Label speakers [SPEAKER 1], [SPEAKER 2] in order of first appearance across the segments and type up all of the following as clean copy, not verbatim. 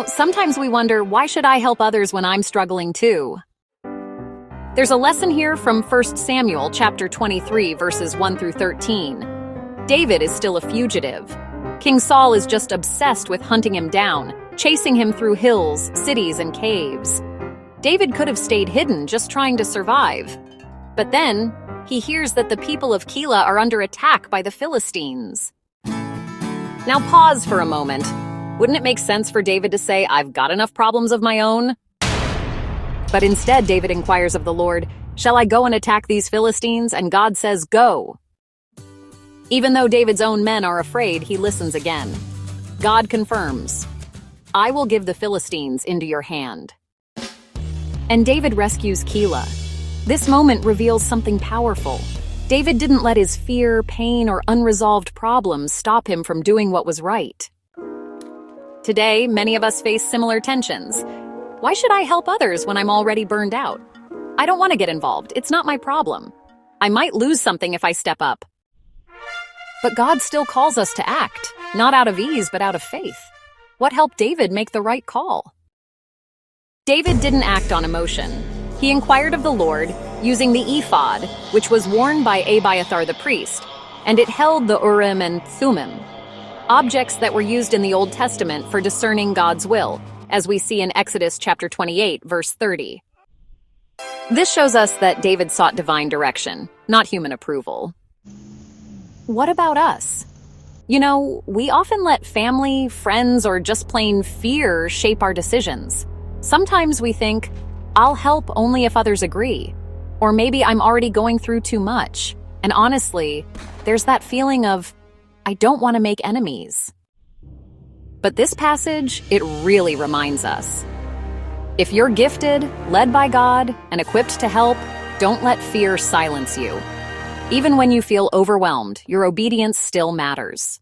[SPEAKER 1] Sometimes we wonder, why should I help others when I'm struggling too? There's a lesson here from 1 Samuel chapter 23, verses 1 through 13. David is still a fugitive. King Saul is just obsessed with hunting him down, chasing him through hills, cities, and caves. David could have stayed hidden, just trying to survive. But then, he hears that the people of Keilah are under attack by the Philistines. Now pause for a moment. Wouldn't it make sense for David to say, "I've got enough problems of my own"? But instead, David inquires of the Lord, "Shall I go and attack these Philistines?" And God says, "Go." Even though David's own men are afraid, he listens again. God confirms, "I will give the Philistines into your hand." And David rescues Keilah. This moment reveals something powerful. David didn't let his fear, pain, or unresolved problems stop him from doing what was right. Today, many of us face similar tensions. Why should I help others when I'm already burned out? I don't want to get involved. It's not my problem. I might lose something if I step up. But God still calls us to act, not out of ease, but out of faith. What helped David make the right call? David didn't act on emotion. He inquired of the Lord using the ephod, which was worn by Abiathar the priest, and it held the Urim and Thummim, objects that were used in the Old Testament for discerning God's will, as we see in Exodus chapter 28, verse 30. This shows us that David sought divine direction, not human approval. What about us? We often let family, friends, or just plain fear shape our decisions. Sometimes we think, "I'll help only if others agree," or maybe I'm already going through too much. And honestly, there's that feeling of, I don't want to make enemies. But this passage, it really reminds us. If you're gifted, led by God, and equipped to help, don't let fear silence you. Even when you feel overwhelmed, your obedience still matters.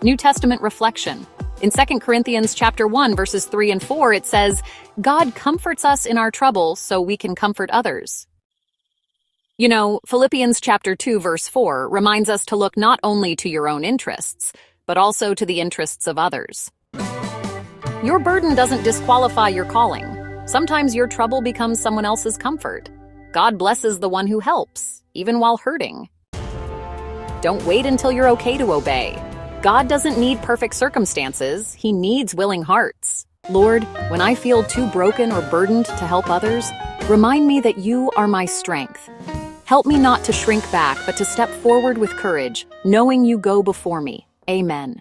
[SPEAKER 1] New Testament reflection. In 2 Corinthians chapter 1, verses 3 and 4, it says, "God comforts us in our trouble so we can comfort others." Philippians chapter 2, verse 4 reminds us to look not only to your own interests, but also to the interests of others. Your burden doesn't disqualify your calling. Sometimes your trouble becomes someone else's comfort. God blesses the one who helps, even while hurting. Don't wait until you're okay to obey. God doesn't need perfect circumstances. He needs willing hearts. Lord, when I feel too broken or burdened to help others, remind me that you are my strength. Help me not to shrink back, but to step forward with courage, knowing you go before me. Amen.